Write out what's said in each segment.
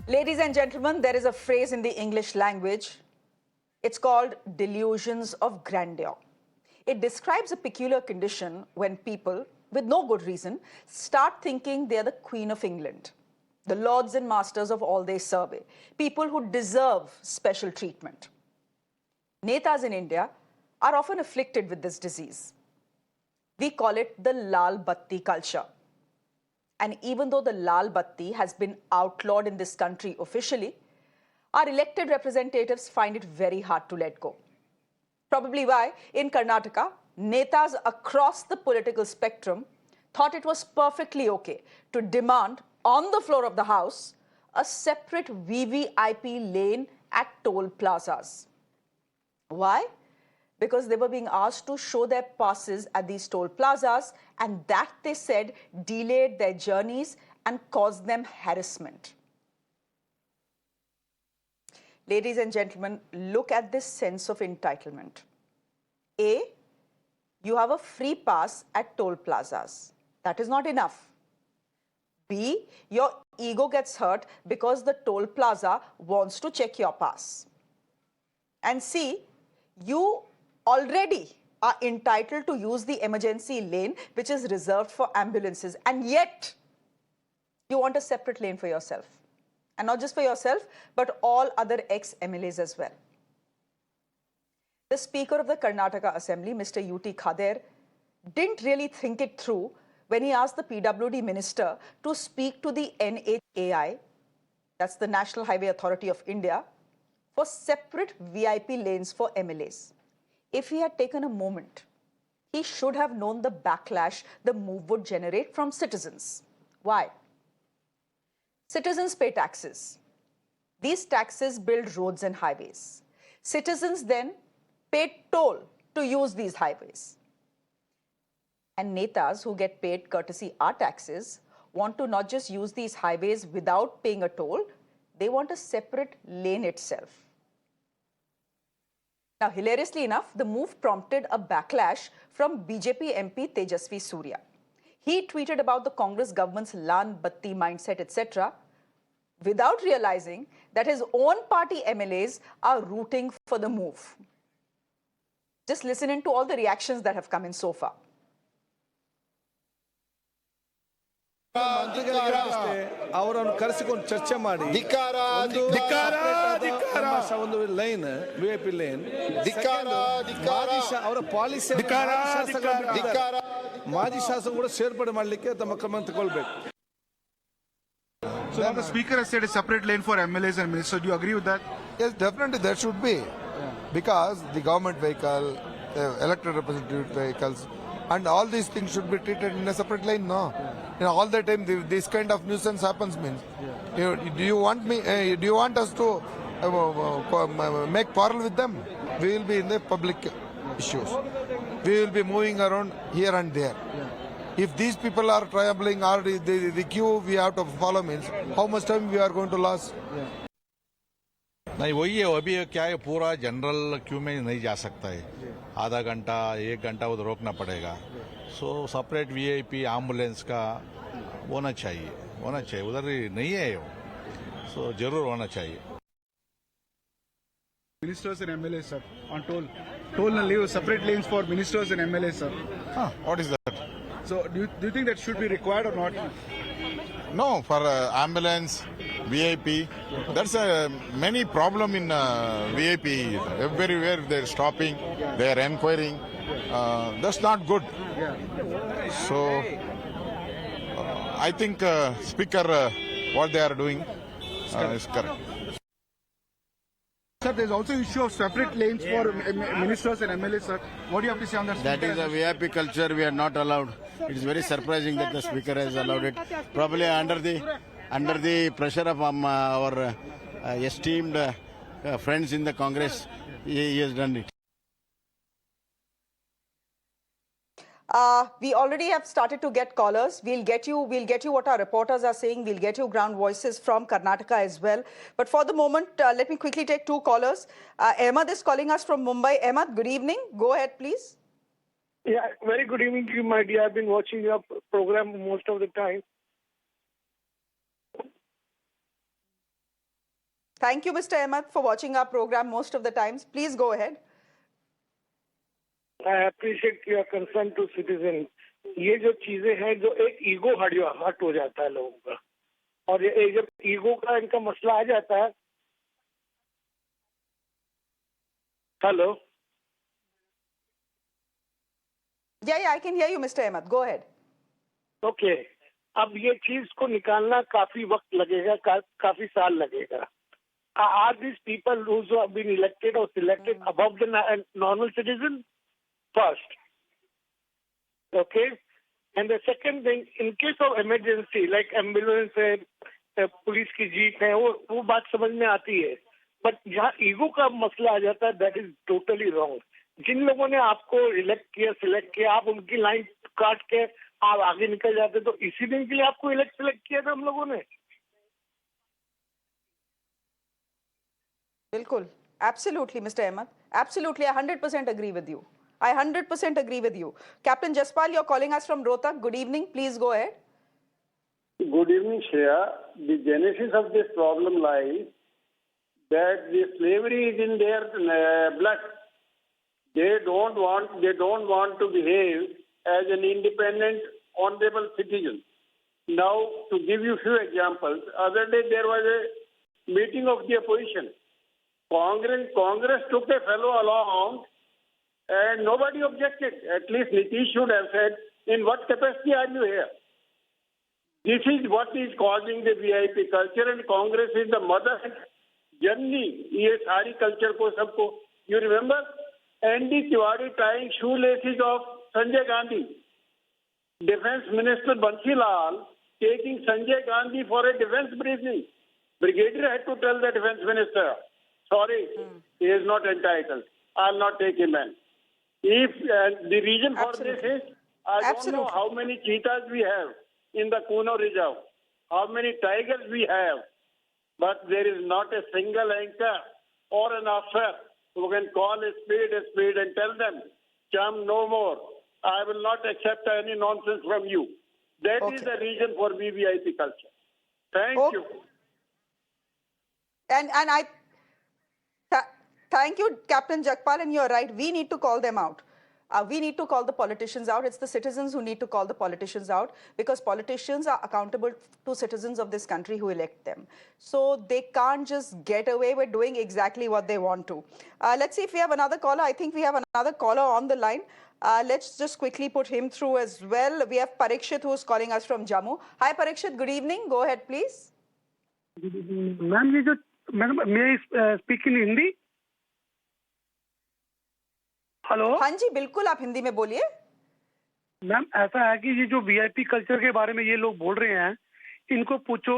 Ladies and gentlemen, there is a phrase in the English language. It's called delusions of grandeur. It describes a peculiar condition when people, with no good reason, start thinking they're the Queen of England, the lords and masters of all they survey, people who deserve special treatment. Netas in India are often afflicted with this disease. We call it the Lal Batti culture. And even though the Lal Batti has been outlawed in this country officially, our elected representatives find it very hard to let go. Probably why, in Karnataka, netas across the political spectrum thought it was perfectly okay to demand on the floor of the House a separate VVIP lane at toll plazas. Why? Because they were being asked to show their passes at these toll plazas, and that, they said, delayed their journeys and caused them harassment. Ladies and gentlemen, look at this sense of entitlement. A, you have a free pass at toll plazas. That is not enough. B, your ego gets hurt because the toll plaza wants to check your pass. And C, you already are entitled to use the emergency lane, which is reserved for ambulances, and yet you want a separate lane for yourself. And not just for yourself, but all other ex-MLAs as well. The Speaker of the Karnataka Assembly, Mr. UT Khader, didn't really think it through when he asked the PWD Minister to speak to the NHAI, that's the National Highway Authority of India, for separate VIP lanes for MLAs. If he had taken a moment, he should have known the backlash the move would generate from citizens. Why? Citizens pay taxes. These taxes build roads and highways. Citizens then pay toll to use these highways. And netas who get paid courtesy our taxes want to not just use these highways without paying a toll, they want a separate lane itself. Now, hilariously enough, the move prompted a backlash from BJP MP Tejasvi Surya. He tweeted about the Congress government's Lal Batti mindset, etc., without realizing that his own party MLAs are rooting for the move. Just listen in to all the reactions that have come in so far. ಅವರನ್ನು ಕರೆಸಿಕೊಂಡು ಚರ್ಚೆ ಮಾಡಿ ಒಂದು line VIP line ಅವರ policy ಮಾಜಿ ಶಾಸಕ ಕೂಡ ಸೇರ್ಪಡೆ ಮಾಡಲಿಕ್ಕೆ ತಮ್ಮ ಕ್ರಮ ತಗೊಳ್ಬೇಕು. So now the speaker has said a separate lane for MLAs and ministers. Do you agree with that? Yes, definitely there should be, because the government vehicle, elected representative vehicles, and all these things should be treated in a separate lane. No, all the time this kind of nuisance happens. Means, do you want me? Do you want us to make quarrel with them? We will be in the public issues. We will be moving around here and there. If these people are traveling or the queue we have to follow, means how much time we are going to lose? नहीं, वही है. अभी क्या है, पूरा general Q में नहीं जा सकता है. आधा घंटा 1 घंटा उधर रोकना पड़ेगा. सो सेपरेट वीआईपी एम्बुलेंस का होना चाहिए. उधर नहीं है वो, सो जरूर होना चाहिए. Ministers and MLAs, sir, on toll and leave separate lanes for ministers and MLAs, sir. What is that? So do you think that should be required or not? No, for ambulance, VIP, that's a many problem in VIP. Everywhere they're stopping, they're inquiring. That's not good. So I think Speaker, what they are doing is correct. Sir, there's also issue of separate lanes for ministers and MLAs, sir. What do you have to say on that? That is a VIP culture we are not allowed. It is very surprising that the speaker has allowed it. Probably under the pressure of our esteemed friends in the Congress, he has done it. We already have started to get callers. We'll get you what our reporters are saying. We'll get you ground voices from Karnataka as well. But for the moment, let me quickly take 2 callers. Ahmed is calling us from Mumbai. Ahmed, good evening. Go ahead, please. Yeah, very good evening to you, my dear. I've been watching your program most of the time. Thank you, Mr. Ahmed, for watching our program most of the times. Please go ahead. I appreciate your concern to citizen. ये जो चीजें हैं जो एक ego हट हो जाता है लोगों का, और ये जब ईगो का इनका मसला आ जाता है. Hello. Yeah, I can hear you, Mr. Ahmed. Go ahead. Okay. अब ये चीज को निकालना काफी वक्त लगेगा, काफी साल लगेगा. Are these people who have been elected or selected above the normal citizen? First. Okay. And the second thing, in case of emergency, like ambulance है, पुलिस की जीप है, वो बात समझ में आती है. बट जहाँ ईगो का मसला आ जाता है, दैट इज टोटली रॉन्ग. जिन लोगों ने आपको इलेक्ट किया, सिलेक्ट किया, आप उनकी लाइन काट के आप आगे निकल जाते, तो इसी दिन के लिए आपको सिलेक्ट किया था हम लोगों ने. Bilkul. Absolutely, Mr. Ahmed. Absolutely, I 100% agree with you. I 100% agree with you. Captain Jaspal, you're calling us from Rohtak. Good evening. Please go ahead. Good evening, Shreya. The genesis of this problem lies that the slavery is in their blood. They don't want to behave as an independent, honorable citizen. Now, to give you a few examples, other day there was a meeting of the opposition. Congress took a fellow along and nobody objected. At least Nitish should have said, in what capacity are you here? This is what is causing the VIP culture, and Congress is the mother generally ये सारी culture को सबको. You remember ND Tiwari tying shoe laces of Sanjay Gandhi, defence minister Bansilal taking Sanjay Gandhi for a defense briefing. Brigadier had to tell the defense minister, sorry, he is not entitled. I'll not take him in. If the reason for this is, I don't know how many cheetahs we have in the Kuno Reserve, how many tigers we have, but there is not a single anchor or an officer who can call a spade and tell them, chum, no more. I will not accept any nonsense from you. That is the reason for VVIP culture. Thank you. And I thank you, Captain Jakpal, and you're right. We need to call them out. We need to call the politicians out. It's the citizens who need to call the politicians out, because politicians are accountable to citizens of this country who elect them. So they can't just get away with doing exactly what they want to. Let's see if we have another caller. I think we have another caller on the line. Let's just quickly put him through as well. We have Parikshit, who's calling us from Jammu. Hi, Parikshit. Good evening. Go ahead, please. Ma'am ये जो madam मैं speak in Hindi. Hello. हाँ जी, बिल्कुल, आप हिंदी में बोलिए. Ma'am ऐसा है कि ये जो वीआईपी कल्चर के बारे में ये लोग बोल रहे हैं, इनको पूछो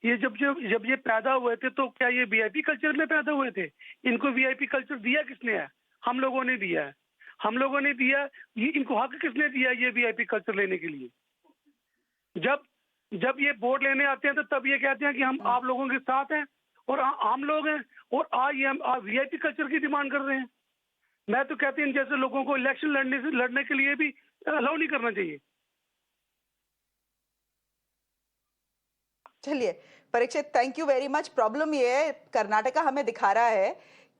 ये जब ये पैदा हुए थे तो क्या ये वीआईपी कल्चर में पैदा हुए थे? इनको वीआईपी कल्चर दिया किसने है? हम लोगों ने दिया है. हम लोगों ने दिया. ये इनको हक किसने दिया ये वीआईपी कल्चर लेने के लिए? जब ये वोट लेने आते हैं तो तब ये कहते हैं कि हम आप लोगों के साथ हैं और हम लोग हैं, और आज ये हम वीआईपी कल्चर की डिमांड कर रहे हैं. मैं तो कहती हूँ जैसे लोगों को इलेक्शन लड़ने के लिए भी अलाउ नहीं करना चाहिए. चलिए Parikshit, thank you very much. Problem ये है, कर्नाटका हमें दिखा रहा है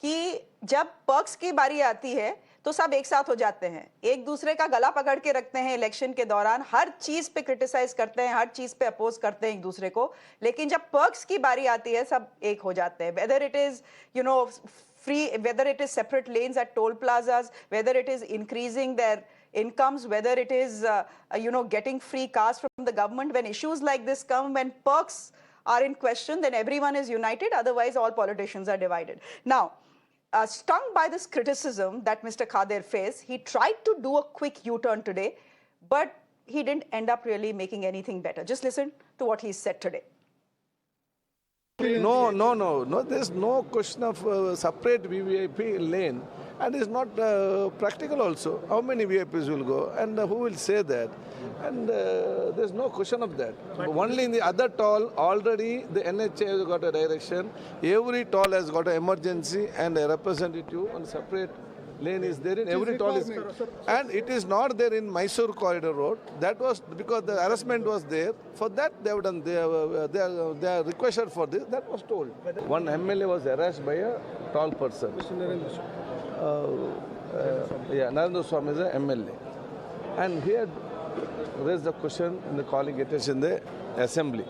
कि जब पक्ष की बारी आती है तो सब एक साथ हो जाते हैं, एक दूसरे का गला पकड़ के रखते हैं इलेक्शन के दौरान, हर चीज पे क्रिटिसाइज करते हैं, हर चीज पे अपोज करते हैं एक दूसरे को. लेकिन जब पक्ष की बारी आती है सब एक हो जाते हैं. Whether it is free, whether it is separate lanes at toll plazas, whether it is increasing their incomes, whether it is getting free cars from the government. When issues like this come, when perks are in question, then everyone is united. Otherwise, all politicians are divided. Now, stung by this criticism that Mr. Khader faced, he tried to do a quick U-turn today, but he didn't end up really making anything better. Just listen to what he said today. No. There's no question of separate VVIP lane, and it's not practical also. How many VIPs will go, and who will say that? And there's no question of that. Only in the other toll, already the NHA has got a direction. Every toll has got an emergency and a representative on separate lane is there in every toll. And it is not there in Mysore Corridor Road. That was because the harassment was there. For that they have done, they are requested for this. That was told. One MLA was harassed by a tall person. Narendra Swamy is a MLA. And he had raised the question in the calling attention in the assembly.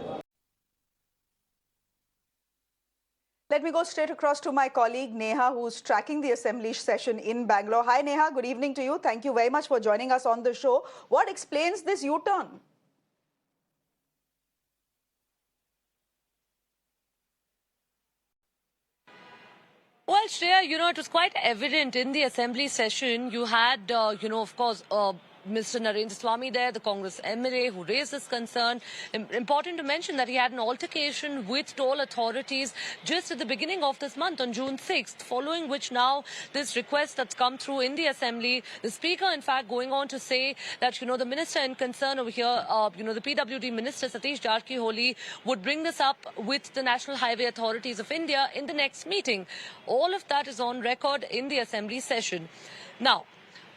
Let me go straight across to my colleague Neha, who's tracking the assembly session in Bangalore. Hi Neha, good evening to you. Thank you very much for joining us on the show. What explains this U-turn? Well, Shreya, it was quite evident in the assembly session. You had, of course, Mr. Narendra Swamy there, the Congress MLA, who raised this concern. Important to mention that he had an altercation with toll authorities just at the beginning of this month on June 6th, following which now this request that's come through in the assembly, the speaker, in fact, going on to say that, the minister in concern over here, the PWD minister, Satish Jarkiholi, would bring this up with the National Highway Authorities of India in the next meeting. All of that is on record in the assembly session. Now,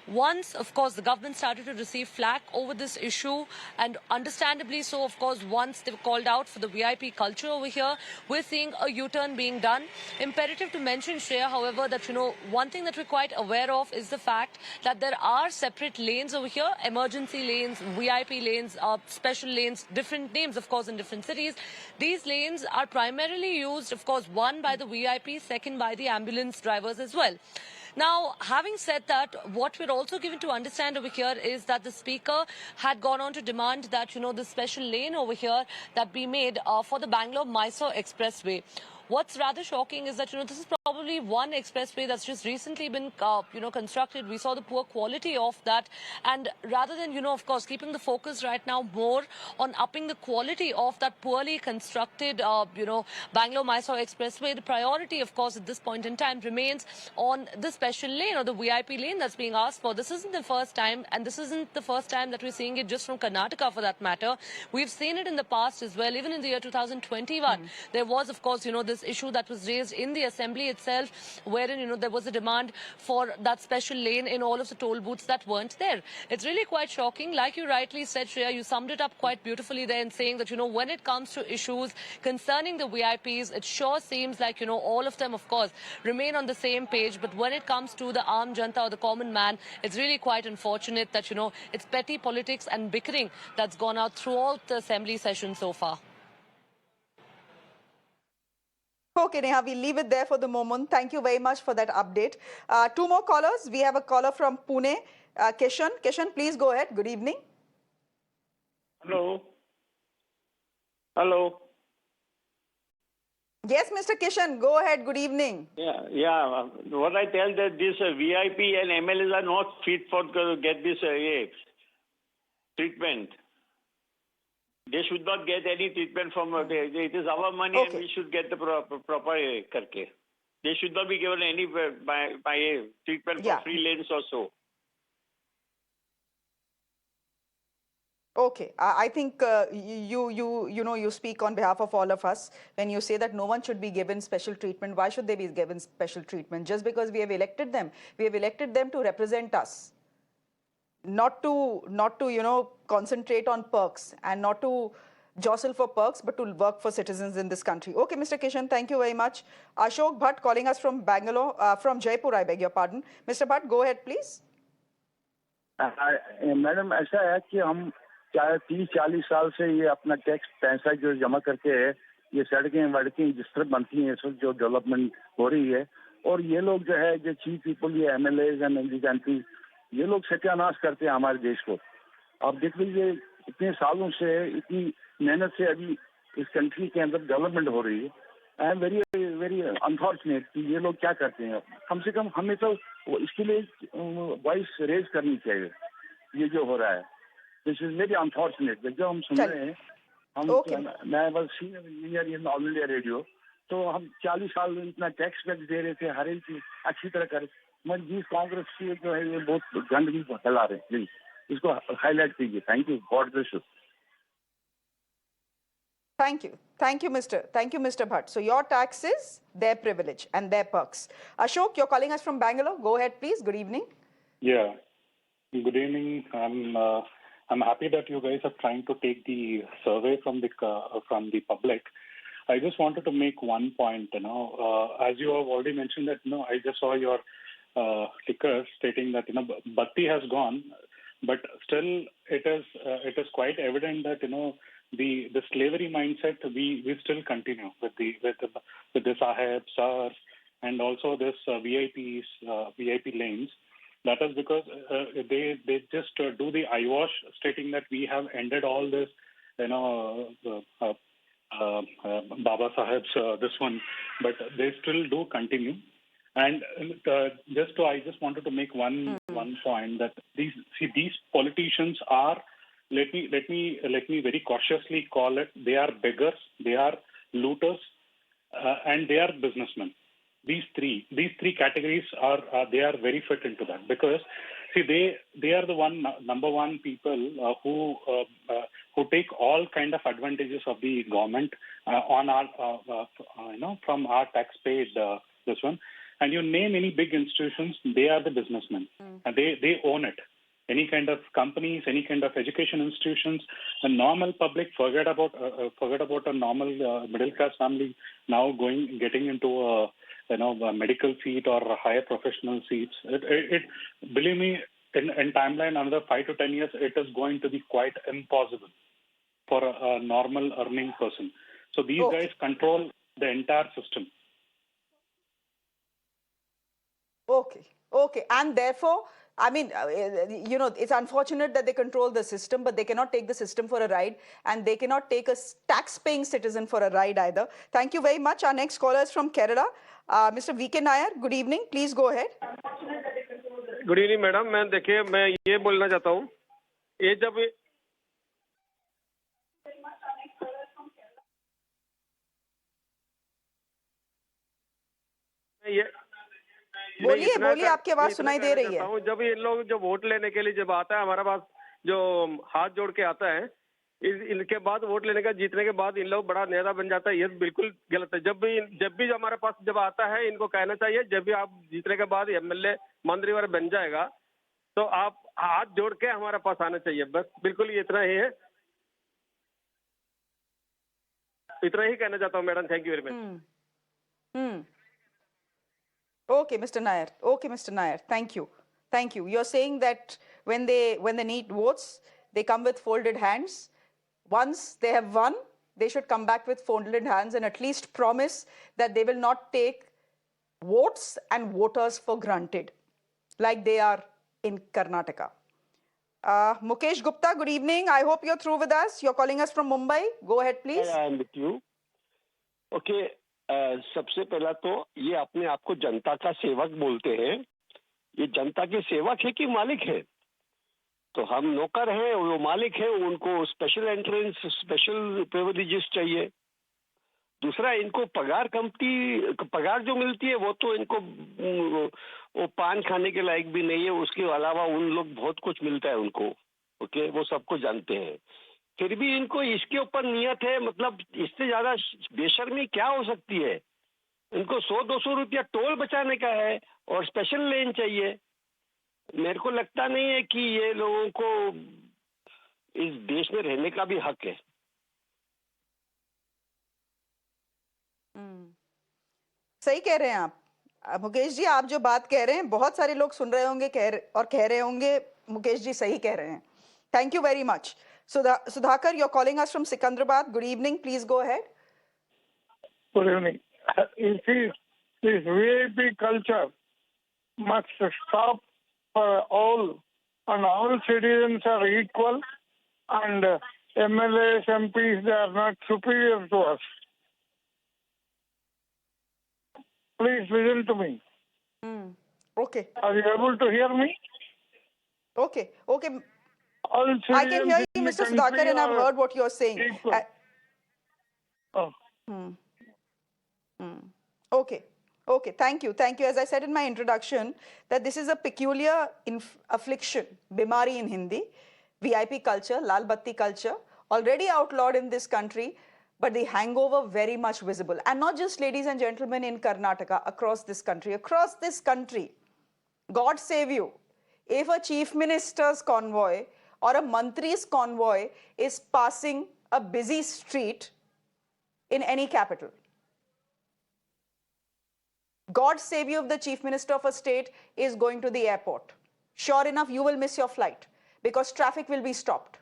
once, of course, the government started to receive flack over this issue, and understandably so, of course, once they were called out for the VIP culture over here, we're seeing a U-turn being done. Imperative to mention, Shreya, however, that, one thing that we're quite aware of is the fact that there are separate lanes over here, emergency lanes, VIP lanes, special lanes, different names, of course, in different cities. These lanes are primarily used, of course, one by the VIP, second by the ambulance drivers as well. Now, having said that, what we're also given to understand over here is that the speaker had gone on to demand that, the special lane over here that be made for the Bangalore-Mysore Expressway. What's rather shocking is that, this is probably one expressway that's just recently been, constructed. We saw the poor quality of that. And rather than, of course, keeping the focus right now more on upping the quality of that poorly constructed, Bangalore-Mysore Expressway, the priority, of course, at this point in time remains on the special lane or the VIP lane that's being asked for. This isn't the first time, and this isn't the first time that we're seeing it just from Karnataka for that matter. We've seen it in the past as well. Even in the year 2021, there was, of course, this issue that was raised in the assembly itself, wherein, there was a demand for that special lane in all of the toll booths that weren't there. It's really quite shocking. Like you rightly said, Shreya, you summed it up quite beautifully there in saying that, when it comes to issues concerning the VIPs, it sure seems like, all of them, of course, remain on the same page. But when it comes to the Aam Janta or the common man, it's really quite unfortunate that, it's petty politics and bickering that's gone out throughout the assembly session so far. Okay, Neha, we'll leave it there for the moment. Thank you very much for that update. Two more callers. We have a caller from Pune, Kishan. Kishan, please go ahead. Good evening. Hello. Hello. Yes, Mr. Kishan, go ahead. Good evening. Yeah. What I tell that this VIP and MLAs are not fit for to get this treatment. They should not get any treatment from it is our money, Okay. and we should get the proper karke. They should not be given any by treatment for free lanes or so. Okay, I think you speak on behalf of all of us when you say that no one should be given special treatment. Why should they be given special treatment? Just because we have elected them. We have elected them to represent us. Not to concentrate on perks and not to jostle for perks, but to work for citizens in this country. Okay, Mr. Kishan, thank you very much. Ashok Bhatt calling us from Bangalore, from Jaipur, I beg your pardon. Mr. Bhatt, go ahead, please. Madam ऐसा है कि हम 30-40 साल से ये अपना tax पैसा जो जमा करके है, ये सड़कें वड़कें जिस तरह बनती हैं, इस वक्त जो डेवलपमेंट हो रही है, और ये लोग जो है जो चीफ पीपल, ये MLAs एंड ये लोग सत्यानाश करते हैं हमारे देश को. आप देख लीजिए इतने सालों से इतनी मेहनत से अभी इस कंट्री के अंदर डेवलपमेंट हो रही है. I am very very unfortunate कि ये लोग क्या करते हैं. कम से कम हमें तो इसके लिए वॉइस रेज करनी चाहिए. ये जो हो रहा है, दिस इज वेरी अनफॉर्चुनेट. जो हम सुन रहे हैं, मैं बस senior engineer in all India radio, तो हम 40 साल इतना टैक्स वैक्स दे रहे थे, हर एक चीज अच्छी तरह कर. मगर कांग्रेस की जो है ये बहुत गंदगी फैला रहे हैं. प्लीज इसको हाईलाइट कीजिए. Thank you. God bless you. Thank you. Thank you, Mr. Bhatt. So your taxes, their privilege and their perks. Ashok, you're calling us from Bangalore. Go ahead, please. Good evening. Yeah. Good evening. I'm happy that you guys are trying to take the survey from the public. I just wanted to make one point. As you have already mentioned that, I just saw your ticker stating that Batti has gone, but still it is quite evident that the slavery mindset we still continue with the Saheb, SARS, and also this VIP lanes. That is because they just do the eyewash, stating that we have ended all this, Baba Saheb's this one, but they still do continue. And I just wanted to make one point that these politicians are, let me very cautiously call it, they are beggars, they are looters, and they are businessmen. These three categories are they are very fit into that, because they are the number one people who take all kind of advantages of the government on our from our tax paid this one. And you name any big institutions, they are the businessmen, and they own it. Any kind of companies, any kind of education institutions, the normal public forget about a normal middle class family now getting into a medical seat or higher professional seats. It believe me, in timeline another 5 to 10 years, it is going to be quite impossible for a normal earning person. So these guys control the entire system. Okay. And therefore, I mean, it's unfortunate that they control the system, but they cannot take the system for a ride, and they cannot take a tax-paying citizen for a ride either. Thank you very much. Our next caller is from Kerala. Mr. VK Nair, good evening. Please go ahead. Good evening madam. मैं ये बोलना चाहता हूँ, ये जब बोलिए, आपकी आवाज सुनाई दे रही है. जब ये लोग जो वोट लेने के लिए जब आता है हमारे पास, जो हाथ जोड़ के आता है, इनके बाद वोट लेने का, जीतने के बाद इन लोग बड़ा नेता बन जाता है. ये बिल्कुल गलत है. जब भी हमारे पास जब आता है, इनको कहना चाहिए, जब भी आप जीतने के बाद एमएलए मंत्री वगैरह बन जाएगा, तो आप हाथ जोड़ के हमारे पास आना चाहिए. बस बिल्कुल इतना ही है. इतना ही कहना चाहता हूँ madam. Thank you very much. Okay, Mr. Nair. Thank you. You're saying that when they need votes, they come with folded hands. Once they have won, they should come back with folded hands and at least promise that they will not take votes and voters for granted, like they are in Karnataka. Mukesh Gupta, good evening. I hope you're through with us. You're calling us from Mumbai. Go ahead, please. I am with you. Okay. सबसे पहला तो ये अपने आप को जनता का सेवक बोलते हैं. ये जनता के सेवक है कि मालिक है? तो हम नौकर हैं, वो मालिक है. उनको स्पेशल एंट्रेंस, स्पेशल प्रिविलेजेस चाहिए. दूसरा, इनको पगार जो मिलती है वो तो इनको वो पान खाने के लायक भी नहीं है. उसके अलावा उन लोग बहुत कुछ मिलता है उनको. ओके, वो सबको जानते हैं. फिर भी इनको इसके ऊपर नियत है, मतलब इससे ज्यादा बेशर्मी क्या हो सकती है? इनको 100-200 रुपया टोल बचाने का है और स्पेशल लेन चाहिए. मेरे को लगता नहीं है कि ये लोगों को इस देश में रहने का भी हक है. सही कह रहे हैं आप मुकेश जी. आप जो बात कह रहे हैं, बहुत सारे लोग सुन रहे होंगे और कह रहे होंगे मुकेश जी सही कह रहे हैं. Thank you very much. Sudhakar, you're calling us from Secunderabad. Good evening. Please go ahead. Good evening. You see, this VVIP culture must stop for all, and all citizens are equal, and MLAs, MPs, they are not superior to us. Please listen to me. Okay. Are you able to hear me? Okay. I can hear you, Mr. Sudhakar, and I've heard what you're saying. Okay. Thank you. As I said in my introduction, that this is a peculiar affliction, bimari in Hindi, VIP culture, lal batti culture, already outlawed in this country. but the hangover very much visible. And not just, ladies and gentlemen, in Karnataka, across this country. Across this country, God save you, if a chief minister's convoy or a mantri's convoy is passing a busy street in any capital. God save you if the chief minister of a state is going to the airport. Sure enough, you will miss your flight because traffic will be stopped.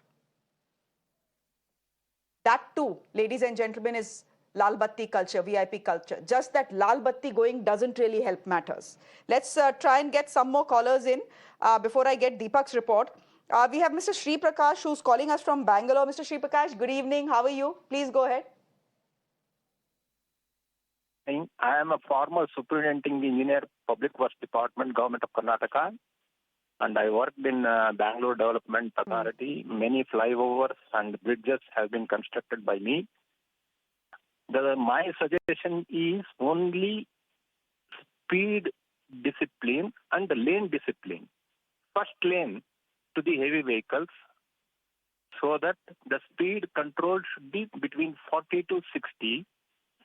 That too, ladies and gentlemen, is Lal Batti culture, VIP culture. Just that Lal Batti going doesn't really help matters. Let's try and get some more callers in before I get Deepak's report. We have Mr. Sri Prakash, who's calling us from Bangalore. Mr. Sri Prakash, good evening. How are you? Please go ahead. I am a former superintending engineer, Public Works Department, Government of Karnataka, and I worked in Bangalore Development Authority. Many flyovers and bridges have been constructed by me. My suggestion is only speed discipline and the lane discipline. First lane to the heavy vehicles, so that the speed control should be between 40 to 60.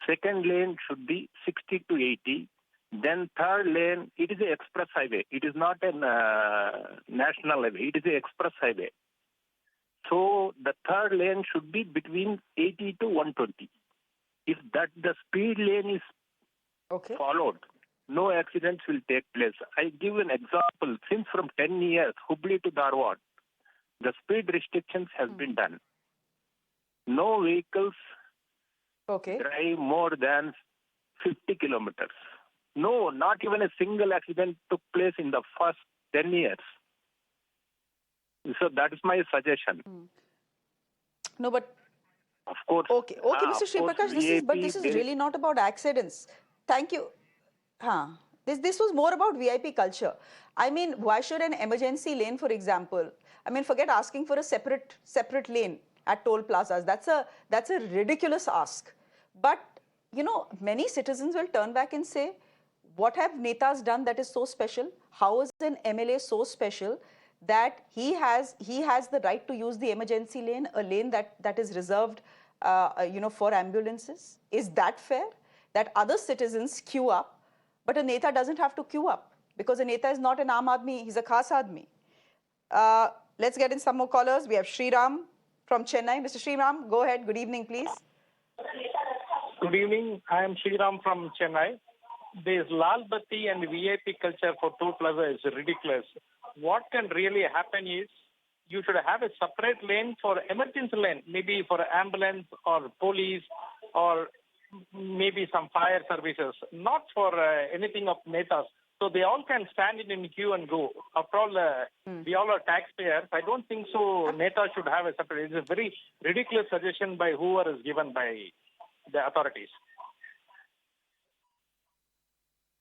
Second lane should be 60 to 80. Then third lane, it is an express highway. It is not a national highway. It is an express highway. So the third lane should be between 80 to 120. If that the speed lane is followed, no accidents will take place. I give an example. Since from 10 years, Hubli to Dharwad, the speed restrictions has been done. No vehicles drive more than 50 kilometers. No, not even a single accident took place in the first 10 years. So that is my suggestion. No, but of course. Okay, Mr. Sri Prakash, this is really not about accidents. Thank you. This was more about VIP culture. I mean, why should an emergency lane, for example, I mean, forget asking for a separate lane at toll plazas. That's a ridiculous ask. But, you know, many citizens will turn back and say, what have Netas done that is so special? How is an MLA so special that he has the right to use the emergency lane, a lane that is reserved, for ambulances? Is that fair? That other citizens queue up, but a Neta doesn't have to queue up because a Neta is not an Aam Aadmi, he's a Khas Aadmi. Let's get in some more callers. We have Sriram from Chennai. Mr. Sriram, go ahead. Good evening, please. Good evening. I am Sriram from Chennai. This Lal Batti and VIP culture for Toll Plaza is ridiculous. What can really happen is you should have a separate lane for emergency lane, maybe for ambulance or police or maybe some fire services, not for anything of Netas. So they all can stand in queue and go. After all, we all are taxpayers. I don't think so Neta should have a separate. It's a very ridiculous suggestion by whoever is given by the authorities.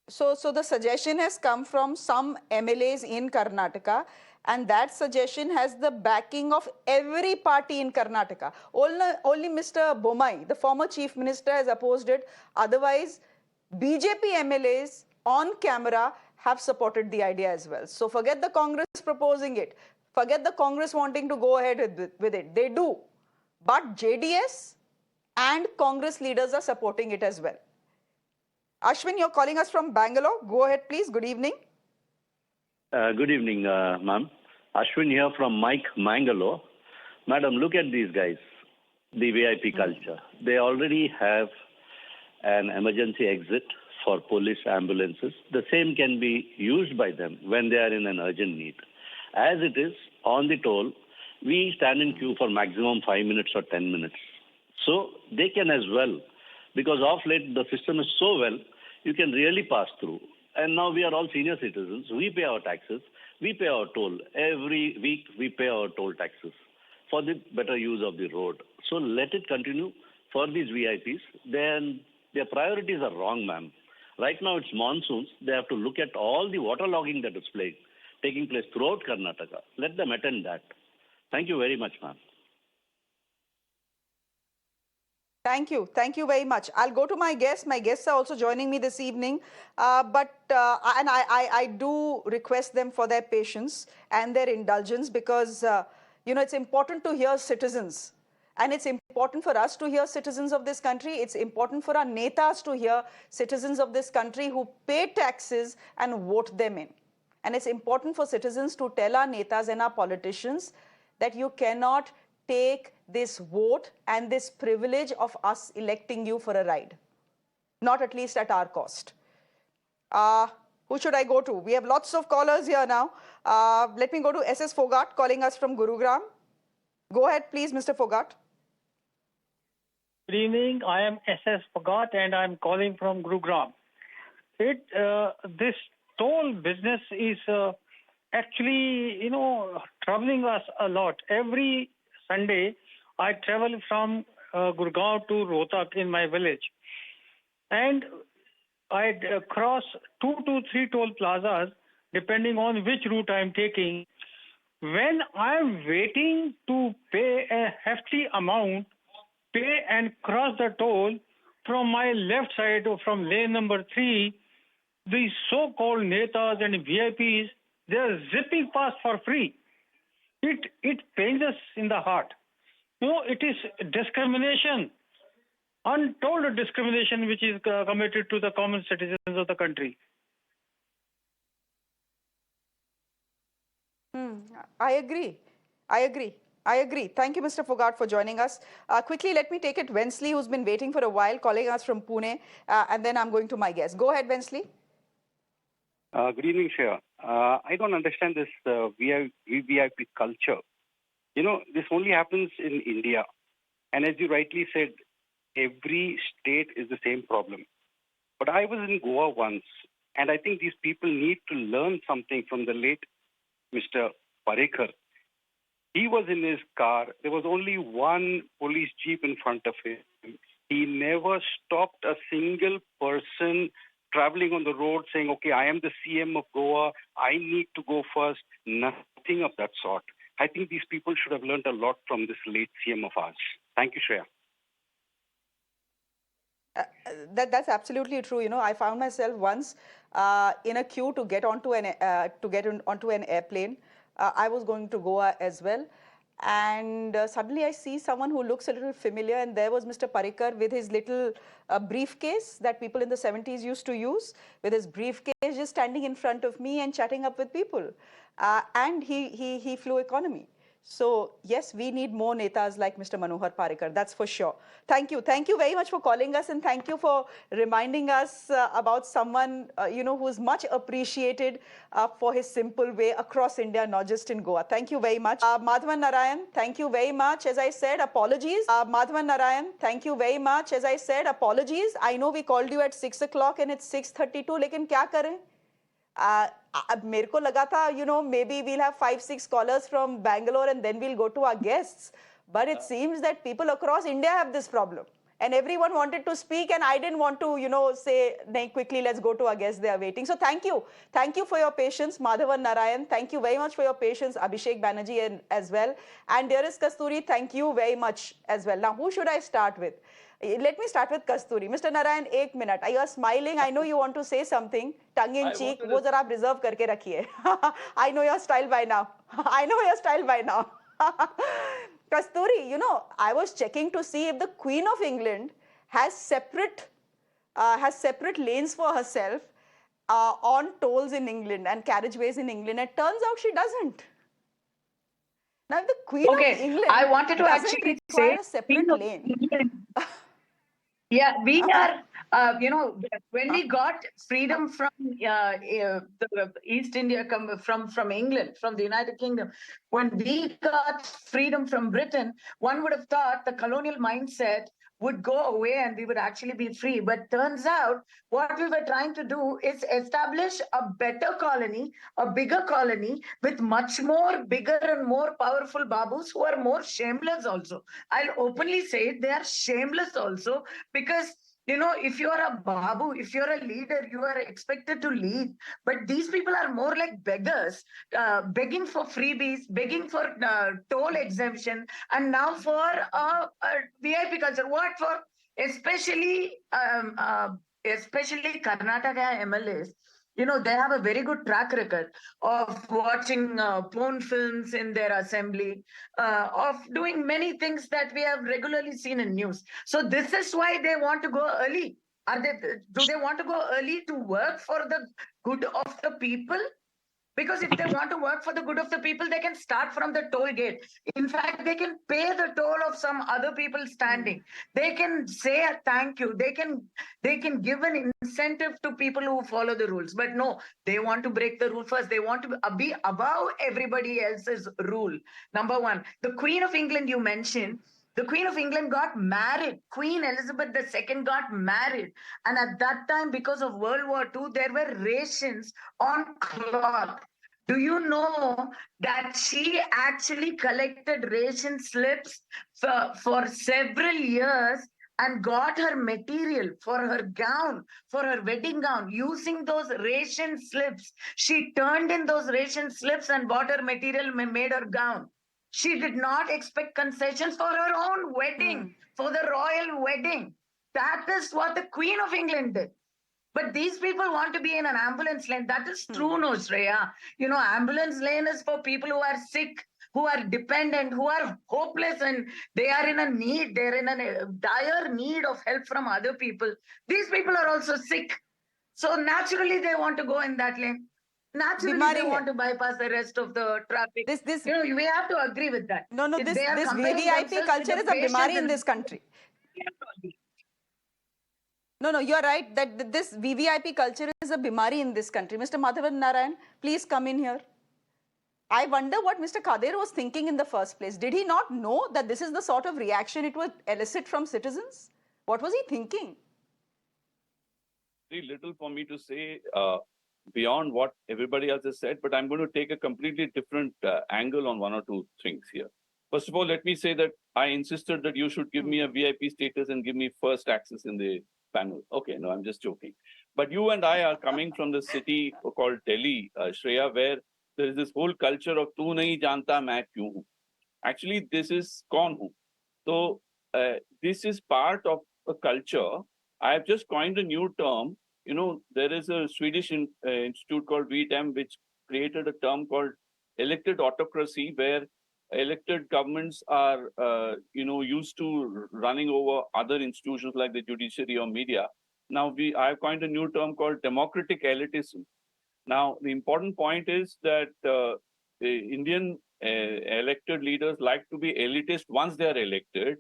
So the suggestion has come from some MLAs in Karnataka, and that suggestion has the backing of every party in Karnataka. Only Mr. Bommai, the former chief minister, has opposed it. Otherwise, BJP MLAs on camera have supported the idea as well. So forget the Congress proposing it. Forget the Congress wanting to go ahead with it. They do. But JDS and Congress leaders are supporting it as well. Ashwin, you're calling us from Bangalore. Go ahead, please. Good evening. Good evening, ma'am. Ashwin here from Mike, Mangalore. Madam, look at these guys, the VIP culture. They already have an emergency exit for police ambulances. The same can be used by them when they are in an urgent need. As it is, on the toll, we stand in queue for maximum 5 minutes or 10 minutes. So they can as well, because of late the system is so well, you can really pass through. And now we are all senior citizens. We pay our taxes. We pay our toll. Every week we pay our toll taxes for the better use of the road. So let it continue for these VIPs. Then their priorities are wrong, ma'am. Right now it's monsoons. They have to look at all the waterlogging that is taking place throughout Karnataka. Let them attend that. Thank you very much, ma'am. Thank you. Thank you very much. I'll go to my guests. My guests are also joining me this evening. I do request them for their patience and their indulgence because, it's important to hear citizens. And it's important important for us to hear citizens of this country. It's important for our netas to hear citizens of this country who pay taxes and vote them in. And it's important for citizens to tell our netas and our politicians that you cannot take this vote and this privilege of us electing you for a ride. Not at least at our cost. Who should I go to? We have lots of callers here now. Let me go to SS Fogart calling us from Gurugram. Go ahead, please, Mr. Fogart. Good evening. I am SS Fogart and I'm calling from Gurugram. This toll business is actually, troubling us a lot. Every Sunday, I travel from Gurgaon to Rohtak in my village. And I cross 2 to 3 toll plazas, depending on which route I'm taking. When I'm waiting to pay a hefty amount, pay and cross the toll, from my left side or from lane number 3, the so-called netas and VIPs, they're zipping past for free. It pains us in the heart. It is discrimination, untold discrimination, which is committed to the common citizens of the country. I agree. Thank you, Mr. Fogart, for joining us. Quickly, let me take it. Wensley, who's been waiting for a while, calling us from Pune, and then I'm going to my guest. Go ahead, Wensley. Good evening, Shreya. I don't understand this VVIP culture. This only happens in India. And as you rightly said, every state is the same problem. But I was in Goa once, and I think these people need to learn something from the late Mr. Parikar. He was in his car. There was only one police jeep in front of him. He never stopped a single person traveling on the road saying, okay, I am the CM of Goa. I need to go first. Nothing of that sort. I think these people should have learned a lot from this late CM of ours. Thank you, Shreya. That's absolutely true. I found myself once in a queue to get onto an airplane. I was going to Goa as well. And suddenly I see someone who looks a little familiar, and there was Mr. Parikar with his little briefcase that people in the 70s used to use, with his briefcase just standing in front of me and chatting up with people. And he flew economy. So yes, we need more netas like Mr. Manohar Parikar, that's for sure. Thank you. Thank you very much for calling us, and thank you for reminding us about someone, who is much appreciated for his simple way across India, not just in Goa. Thank you very much. Madhavan Narayan, thank you very much. As I said, apologies. Madhavan Narayan, thank you very much. As I said, apologies. I know we called you at 6 o'clock and it's 6:32, lekin kya kare? मेरे को लगा था, maybe we'll have 5-6 callers from Bangalore and then we'll go to our guests. But it seems that people across India have this problem. And everyone wanted to speak, and I didn't want to, say, "Nahin, quickly, let's go to our guests. They are waiting." So thank you. Thank you for your patience, Madhavan Narayan. Thank you very much for your patience, Abhishek Banerjee as well. And dearest Kasthuri, thank you very much as well. Now, who should I start with? Let me start with Kasthuri. Mr. Narayan, 1 minute. You are smiling. I know you want to say something. Tongue in cheek. वो जरा आप reserve करके रखिए. I know your style by now. Kasthuri, I was checking to see if the Queen of England has separate lanes for herself on tolls in England and carriageways in England. It turns out she doesn't. Now, if the Queen of England I wanted to doesn't actually require say, a separate lane. Yeah, we are, when we got freedom from the East India, from England, from the United Kingdom, when we got freedom from Britain, one would have thought the colonial mindset would go away and we would actually be free. But turns out what we were trying to do is establish a better colony, a bigger colony with much more bigger and more powerful babus who are more shameless also. I'll openly say it, they are shameless also, because if you are a babu, if you're a leader, you are expected to lead. But these people are more like beggars, begging for freebies, begging for toll exemption, and now for VIP culture. What for? Especially Karnataka MLAs. They have a very good track record of watching porn films in their assembly, of doing many things that we have regularly seen in news. So this is why they want to go early. Do they want to go early to work for the good of the people? Because if they want to work for the good of the people, they can start from the toll gate. In fact, they can pay the toll of some other people standing. They can say a thank you. They can give an incentive to people who follow the rules. But no, they want to break the rule first. They want to be above everybody else's rule. Number one, the Queen of England you mentioned. The Queen of England got married. Queen Elizabeth II got married. And at that time, because of World War II, there were rations on cloth. Do you know that she actually collected ration slips for several years and got her material for her gown, for her wedding gown, using those ration slips? She turned in those ration slips and bought her material and made her gown. She did not expect concessions for her own wedding, for the royal wedding. That is what the Queen of England did. But these people want to be in an ambulance lane. That is true, no, Shreya. Ambulance lane is for people who are sick, who are dependent, who are hopeless, and they are in a need. They're in a dire need of help from other people. These people are also sick. So naturally, they want to go in that lane. Naturally, they want to bypass the rest of the traffic. We have to agree with that. No, If this they are comparing VVIP themselves culture with is the a bimari in patients this country. No, you're right that this VVIP culture is a bimari in this country. Mr. Madhavan Narayan, please come in here. I wonder what Mr. Khader was thinking in the first place. Did he not know that this is the sort of reaction it would elicit from citizens? What was he thinking? Very little for me to say beyond what everybody else has said, but I'm going to take a completely different angle on one or two things here. First of all, let me say that I insisted that you should give me a VIP status and give me first access in the panel. Okay, no, I'm just joking. But you and I are coming from the city called Delhi, Shreya, where there is this whole culture of "tu nahi janta, main kyun hu." Actually, this is kaun hu. So this is part of a culture. I have just coined a new term. There is a Swedish institute called VTM, which created a term called elected autocracy, where elected governments are, used to running over other institutions like the judiciary or media. Now, I've coined a new term called democratic elitism. Now, the important point is that the Indian elected leaders like to be elitist once they are elected.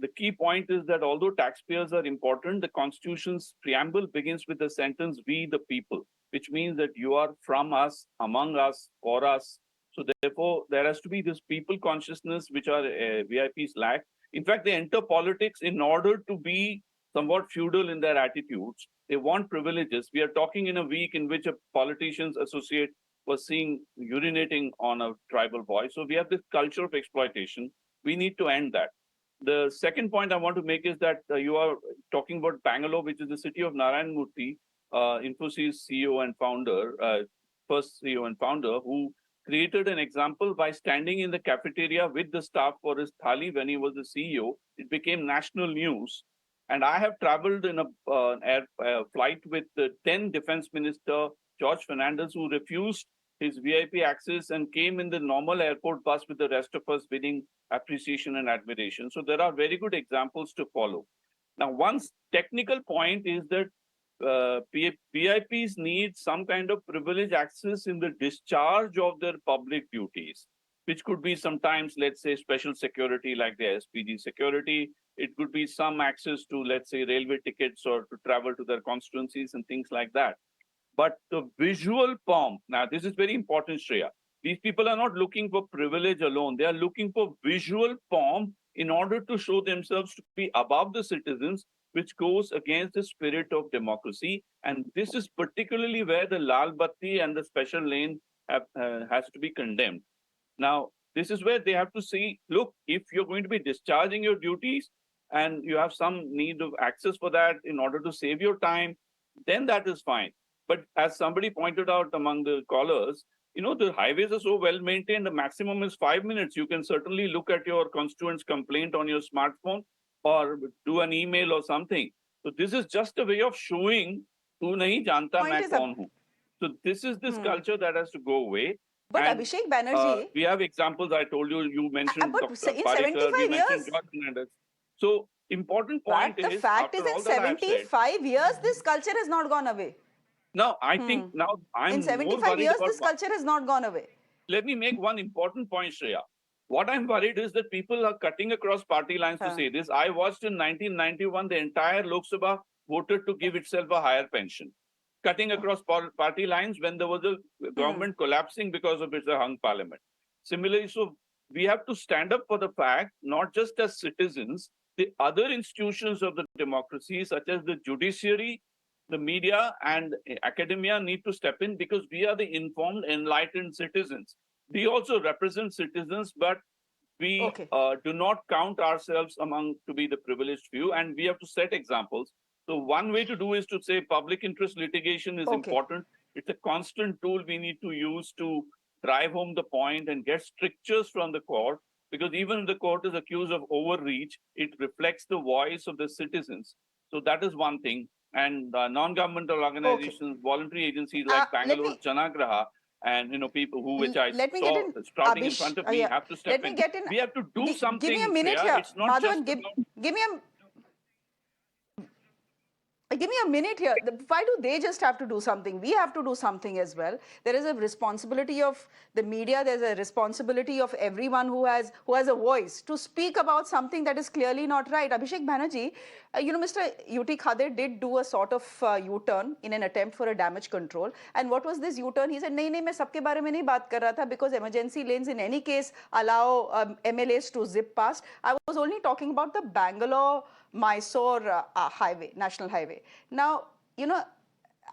The key point is that although taxpayers are important, the Constitution's preamble begins with the sentence, "We the people," which means that you are from us, among us, for us. So therefore, there has to be this people consciousness, which our VIPs lack. In fact, they enter politics in order to be somewhat feudal in their attitudes. They want privileges. We are talking in a week in which a politician's associate was seen urinating on a tribal boy. So we have this culture of exploitation. We need to end that. The second point I want to make is that you are talking about Bangalore, which is the city of Narayan Murthy, Infosys CEO and founder, first CEO and founder, who created an example by standing in the cafeteria with the staff for his thali when he was the CEO. It became national news. And I have traveled in a flight with the 10 Defense Minister, George Fernandez, who refused his VIP access and came in the normal airport bus with the rest of us, winning appreciation and admiration. So there are very good examples to follow. Now, one technical point is that VIPs need some kind of privileged access in the discharge of their public duties, which could be sometimes, let's say, special security like the SPG security. It could be some access to, let's say, railway tickets or to travel to their constituencies and things like that. But the visual pomp, now this is very important, Shreya. These people are not looking for privilege alone. They are looking for visual pomp in order to show themselves to be above the citizens, which goes against the spirit of democracy. And this is particularly where the Lal Batti and the special lane has to be condemned. Now, this is where they have to see, look, if you're going to be discharging your duties and you have some need of access for that in order to save your time, then that is fine. But as somebody pointed out among the callers, the highways are so well maintained, the maximum is 5 minutes. You can certainly look at your constituent's complaint on your smartphone or do an email or something. So this is just a way of showing तू नहीं जानता Point मैं is कौन हूँ. So this is this culture that has to go away. But And, Abhishek Banerjee, we have examples. I told you. You mentioned but Dr. in Parikar. 75 We mentioned years, George Fernandez. So important point but the is, fact is after in all that I have said, 75 years, this culture has not gone away. now I think now I'm In more 75 worried years, about this culture has not gone away. Let me make one important point, Shreya. What I'm worried is that people are cutting across party lines to say this. I watched in 1991, the entire Lok Sabha voted to give itself a higher pension. Cutting across party lines when there was a government collapsing because of its hung parliament. Similarly, so we have to stand up for the fact, not just as citizens, the other institutions of the democracy, such as the judiciary, the media and academia need to step in because we are the informed, enlightened citizens. We also represent citizens, but we do not count ourselves among to be the privileged few, and we have to set examples. So one way to do is to say public interest litigation is important. It's a constant tool we need to use to drive home the point and get strictures from the court, because even if the court is accused of overreach, it reflects the voice of the citizens. So that is one thing. And non-governmental organizations, voluntary agencies like Bangalore Janagraha, and people which I saw sprouting in front of me have to step in. We have to do something. Give me a minute Shreya. here. It's not Madhavan, give me a minute here. Why do they just have to do something? We have to do something as well. There is a responsibility of the media. There's a responsibility of everyone who has a voice to speak about something that is clearly not right. Abhishek Banerjee, Mr. UT Khader did do a sort of U-turn in an attempt for a damage control. And what was this U-turn? He said, "नहीं, मैं सबके बारे में नहीं बात कर रहा था because emergency lanes in any case allow MLAs to zip past. I was only talking about the Bangalore-Mysore highway, national highway." Now,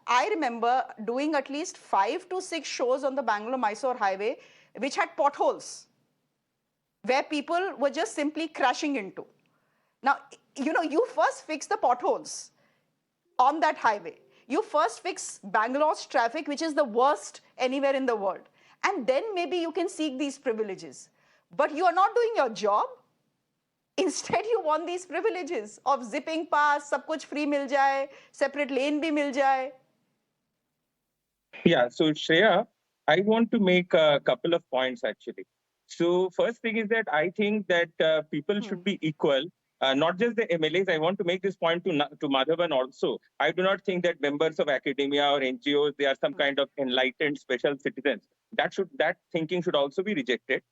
I remember doing at least 5 to 6 shows on the Bangalore-Mysore highway, which had potholes, where people were just simply crashing into. Now, you first fix the potholes on that highway. You first fix Bangalore's traffic, which is the worst anywhere in the world. And then maybe you can seek these privileges. But you are not doing your job. Instead, you want these privileges of zipping past, सब कुछ free मिल जाए, separate lane भी मिल जाए. Yeah, so Shreya, I want to make a couple of points actually. So first thing is that I think that people should be equal, not just the MLAs. I want to make this point to Madhavan also. I do not think that members of academia or NGOs, they are some kind of enlightened special citizens. That thinking should also be rejected.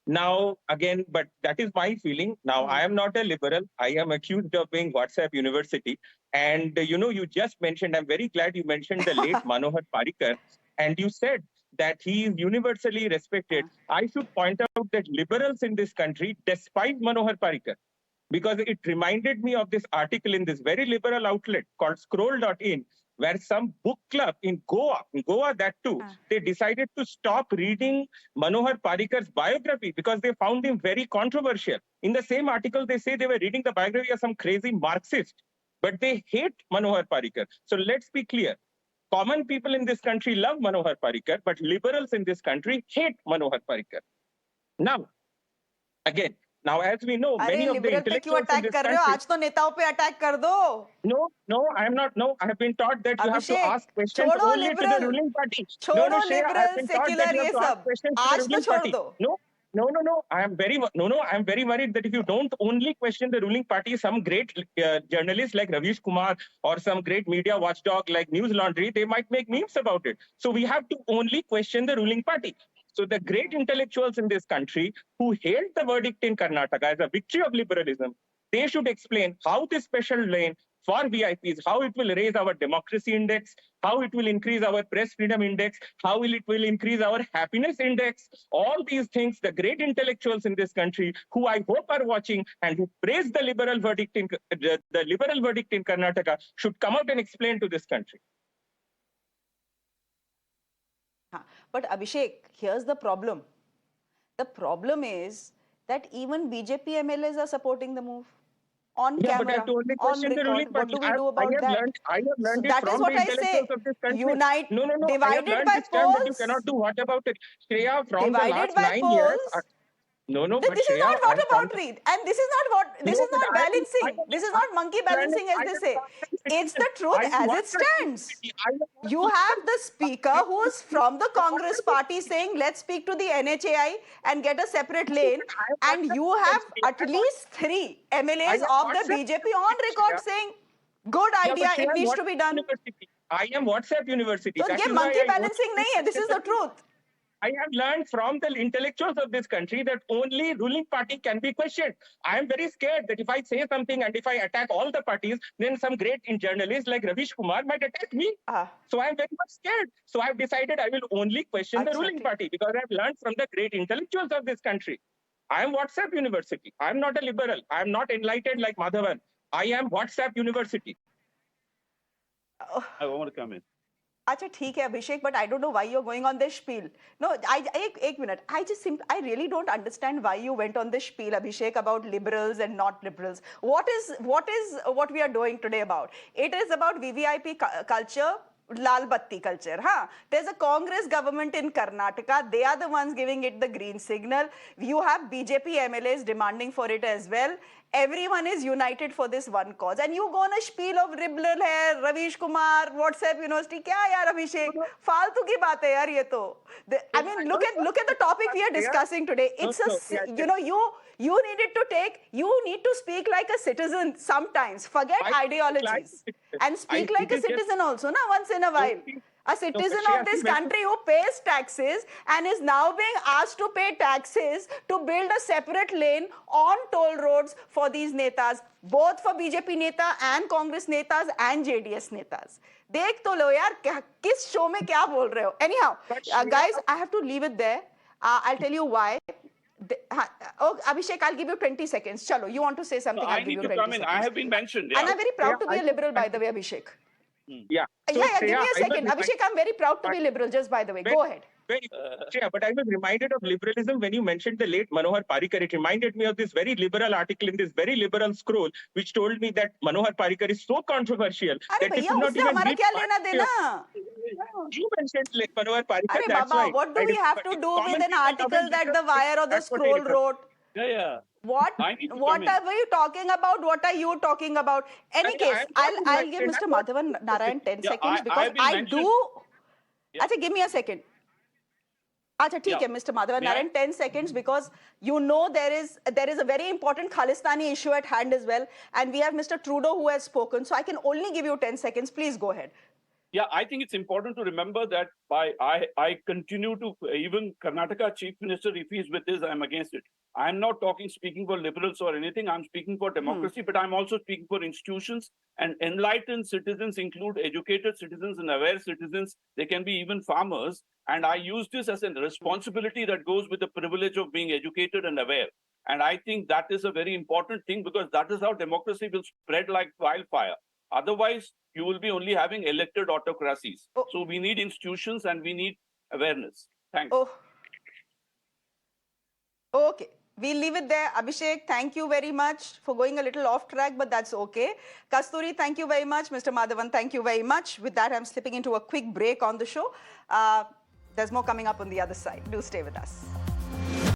Now, again, but that is my feeling. Now, I am not a liberal. I am accused of being WhatsApp University. And, you just mentioned, I'm very glad you mentioned the late Manohar Parikar. And you said that he is universally respected. I should point out that liberals in this country, despite Manohar Parikar, because it reminded me of this article in this very liberal outlet called scroll.in, where some book club in Goa that too, they decided to stop reading Manohar Parikar's biography because they found him very controversial. In the same article, they say they were reading the biography of some crazy Marxist, but they hate Manohar Parikar. So let's be clear. Common people in this country love Manohar Parikar, but liberals in this country hate Manohar Parikar. Now, again, as we know, many of the intellectuals in this country... आज तो नेताओं पे attack कर दो. No, I am not. No, I have been taught that you have to ask questions only to the ruling party. छोड़ो Shreya, I have been taught that you have to ask questions to the ruling party. No. I am very worried that if you don't only question the ruling party, some great journalists like Ravish Kumar or some great media watchdog like News Laundry, they might make memes about it. So we have to only question the ruling party. So the great intellectuals in this country who hailed the verdict in Karnataka as a victory of liberalism, they should explain how this special lane for VIPs, how it will raise our democracy index, how it will increase our press freedom index, how it will increase our happiness index. All these things, the great intellectuals in this country, who I hope are watching and who praise the liberal verdict in Karnataka, should come out and explain to this country. But Abhishek, here's the problem. The problem is that even BJP MLAs are supporting the move. On camera, but I have to only question the ruling what party. do we do about that? I have learned that is what I say. Unite, divided by polls. That you cannot do. What about it? Shreya, from divided the last by 9 polls. years... But This is Shreya, not water and this is not balancing. This is not monkey balancing, as they say. It's the truth as it stands. You have the speaker who's from the Congress party saying, let's speak to the NHAI and get a separate lane. And you have at least 3 MLAs of the BJP on record saying, good idea, it needs to be done. I am WhatsApp University. So, monkey balancing nahi hai. This is the truth. I have learned from the intellectuals of this country that only ruling party can be questioned. I am very scared that if I say something and if I attack all the parties, then some great journalist like Ravish Kumar might attack me. So I am very much scared. So I have decided I will only question the ruling party because I have learned from the great intellectuals of this country. I am WhatsApp University. I am not a liberal. I am not enlightened like Madhavan. I am WhatsApp University. I want to come in. Acha, theek hai, Abhishek, but I don't know why you're going on this spiel. No, एक minute. I really don't understand why you went on this spiel, Abhishek, about liberals and not liberals. What we are doing today about? It is about VVIP culture, Lal Batti culture. There's a Congress government in Karnataka. They are the ones giving it the green signal. You have BJP MLAs demanding for it as well. Everyone is united for this one cause. And you go on a spiel of liberal hai, Ravish Kumar, WhatsApp University. Kya yaar, Abhishek? Faltu ki baat hai yaar ye to. I mean, look at the topic we are discussing today. It's you need to speak like a citizen sometimes. Forget ideologies. And speak like a citizen also, once in a while. A citizen of this country who pays taxes and is now being asked to pay taxes to build a separate lane on toll roads for these netas, both for BJP neta and Congress netas and JDS netas. Dekh to lo yaar, kis show mein kya bol rahe ho? Anyhow, guys, I have to leave it there. I'll tell you why. Abhishek, I'll give you 20 seconds. Chalo, you want to say something? I need to come in. I have been mentioned. Yeah. And I'm very proud to be a liberal, by the way, Abhishek. Yeah. So, give me a second. Abhishek, I'm very proud to be liberal, just by the way. Go ahead. But I was reminded of liberalism when you mentioned the late Manohar Parrikar. It reminded me of this very liberal article in this very liberal scroll, which told me that Manohar Parrikar is so controversial that he could not even read You mentioned like Manohar Parrikar. That's Baba, right. What do we have to do with an article that the Wire or the Scroll wrote? Yeah. What are we talking about? What are you talking about? Any case, I'll give Mr. Madhavan Narayan 10 seconds because I do. Acha, give me a second. Acha, theek hai, Mr. Madhavan Narayan, 10 seconds because you know there is a very important Khalistani issue at hand as well, and we have Mr. Trudeau who has spoken, so I can only give you 10 seconds. Please go ahead. Yeah, I think it's important to remember that I continue to, even Karnataka Chief Minister, if he's with this, I'm against it. I'm not speaking for liberals or anything. I'm speaking for democracy, but I'm also speaking for institutions, and enlightened citizens include educated citizens and aware citizens. They can be even farmers. And I use this as a responsibility that goes with the privilege of being educated and aware. And I think that is a very important thing because that is how democracy will spread like wildfire. Otherwise, you will be only having elected autocracies. So we need institutions and we need awareness. Thanks. Okay. We'll leave it there. Abhishek, thank you very much for going a little off track, but that's okay. Kasthuri, thank you very much. Mr. Madhavan, thank you very much. With that, I'm slipping into a quick break on the show. There's more coming up on the other side. Do stay with us.